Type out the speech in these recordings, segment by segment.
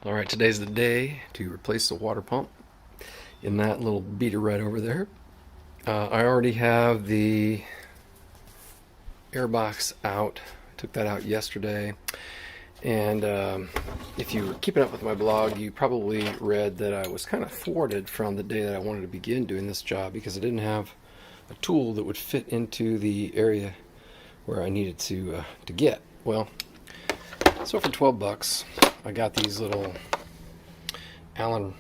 Alright, today's the day to replace the water pump in that little beater right over there. I already have the air box out. Took that out yesterday. And if you were keeping up with my blog, you probably read that I was kind of thwarted from the day that I wanted to begin doing this job because I didn't have a tool that would fit into the area where I needed to get. Well, so for 12 bucks, I got these little Allen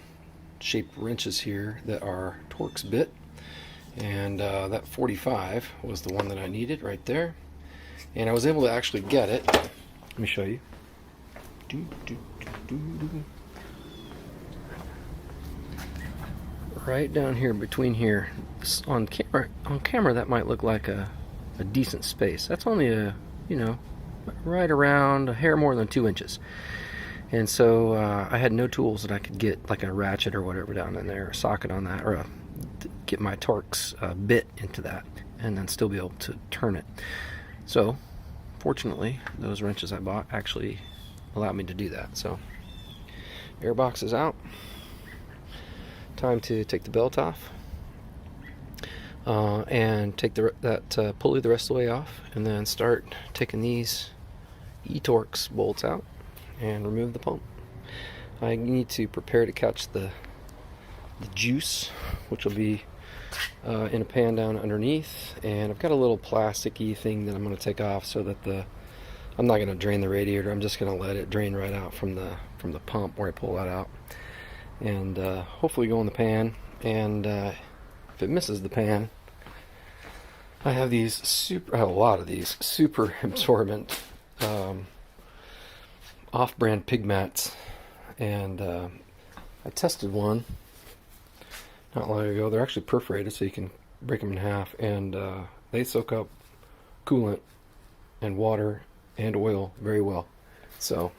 shaped wrenches here that are Torx bit, and that 45 was the one that I needed right there, and I was able to actually get it. Let me show you. Right down here between here. On camera that might look like a decent space. That's only right around a hair more than 2 inches. And so I had no tools that I could get, like a ratchet or whatever down in there, a socket on that, or get my Torx bit into that, and then still be able to turn it. So, fortunately, those wrenches I bought actually allowed me to do that. So, airbox is out. Time to take the belt off and take that pulley the rest of the way off, and then start taking these E-Torx bolts out and remove the pump. I need to prepare to catch the juice, which will be in a pan down underneath, and I've got a little plasticky thing that I'm going to take off so that I'm not going to drain the radiator. I'm just going to let it drain right out from the pump where I pull that out, and hopefully go in the pan. And if it misses the pan, I have a lot of these super absorbent off-brand pig mats, and I tested one not long ago. They're actually perforated, so you can break them in half, and they soak up coolant and water and oil very well. So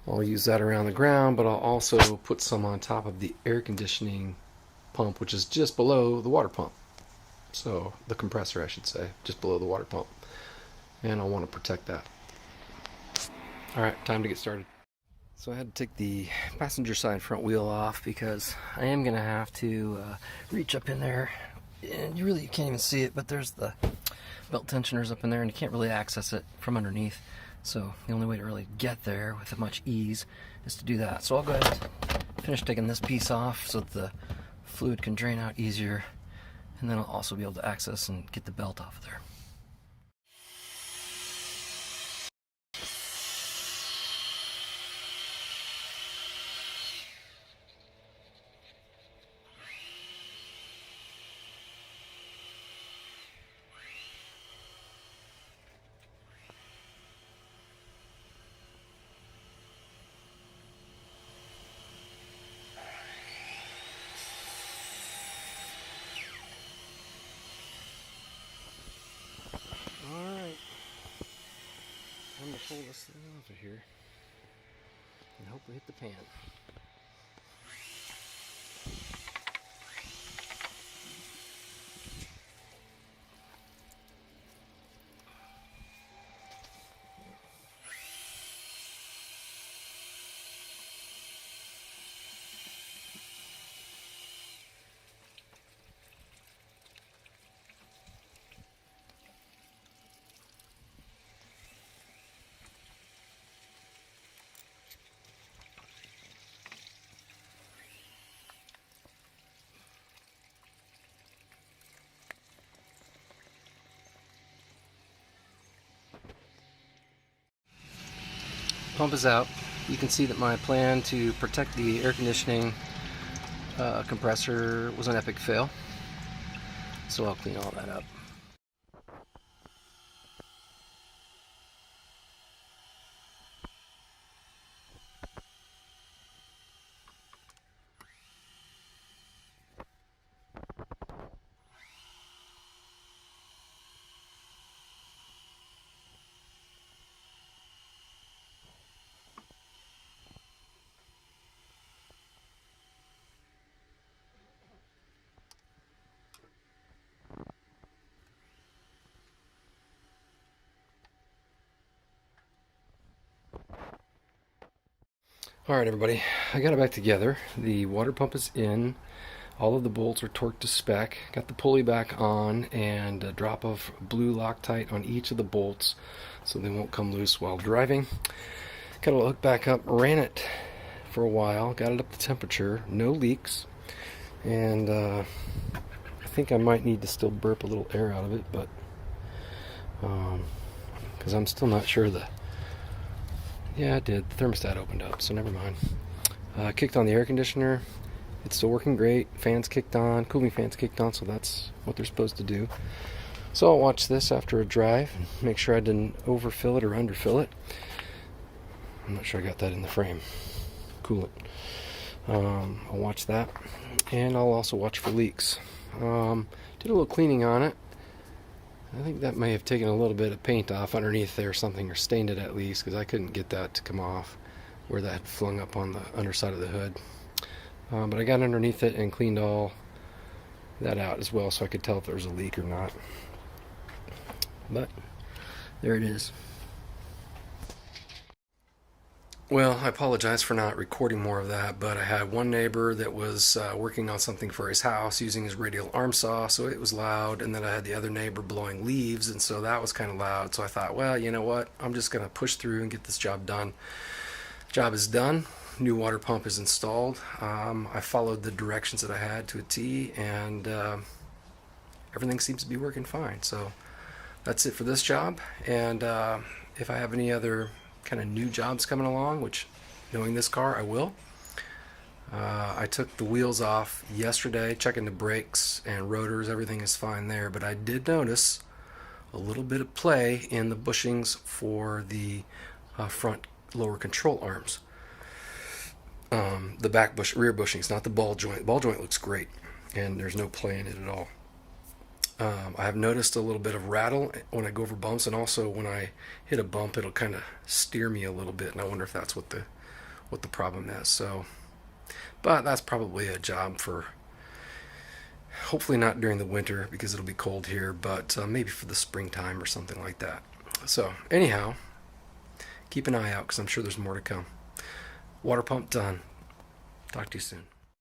I'll use that around the ground, but I'll also put some on top of the air conditioning pump, which is just below the water pump. So the compressor, I should say, just below the water pump. And I'll want to protect that. Alright, time to get started. So I had to take the passenger side front wheel off because I am going to have to reach up in there. And you can't even see it, but there's the belt tensioners up in there, and you can't really access it from underneath. So the only way to really get there with much ease is to do that. So I'll go ahead and finish taking this piece off so that the fluid can drain out easier, and then I'll also be able to access and get the belt off of there. Alright, I'm going to pull this thing off of here and hopefully hit the pan. Pump is out. You can see that my plan to protect the air conditioning compressor was an epic fail. So I'll clean all that up. Alright everybody, I got it back together. The water pump is in. All of the bolts are torqued to spec. Got the pulley back on and a drop of blue Loctite on each of the bolts so they won't come loose while driving. Got it hooked back up, ran it for a while, got it up to temperature, no leaks, and I think I might need to still burp a little air out of it, but because I'm still not sure yeah, it did. The thermostat opened up, so never mind. Kicked on the air conditioner. It's still working great. Fans kicked on, cooling fans kicked on, so that's what they're supposed to do. So I'll watch this after a drive and make sure I didn't overfill it or underfill it. I'm not sure I got that in the frame. Coolant. I'll watch that, and I'll also watch for leaks. Did a little cleaning on it. I think that may have taken a little bit of paint off underneath there or something, or stained it at least, because I couldn't get that to come off where that had flung up on the underside of the hood. But I got underneath it and cleaned all that out as well, so I could tell if there was a leak or not. But there it is. Well, I apologize for not recording more of that, but I had one neighbor that was working on something for his house using his radial arm saw, so it was loud, and then I had the other neighbor blowing leaves, and so that was kind of loud. So I thought, well, you know what, I'm just going to push through and get this job done. Job is done. New water pump is installed. I followed the directions that I had to a T, and everything seems to be working fine. So that's it for this job, and if I have any other kind of new jobs coming along, which, knowing this car, I will. I took the wheels off yesterday, checking the brakes and rotors. Everything is fine there, but I did notice a little bit of play in the bushings for the front lower control arms. The back rear bushings, not the ball joint. Ball joint looks great, and there's no play in it at all. I have noticed a little bit of rattle when I go over bumps, and also when I hit a bump, it'll kind of steer me a little bit, and I wonder if that's what the problem is. So, but that's probably a job for, hopefully not during the winter because it'll be cold here, but maybe for the springtime or something like that. So anyhow, keep an eye out because I'm sure there's more to come. Water pump done. Talk to you soon.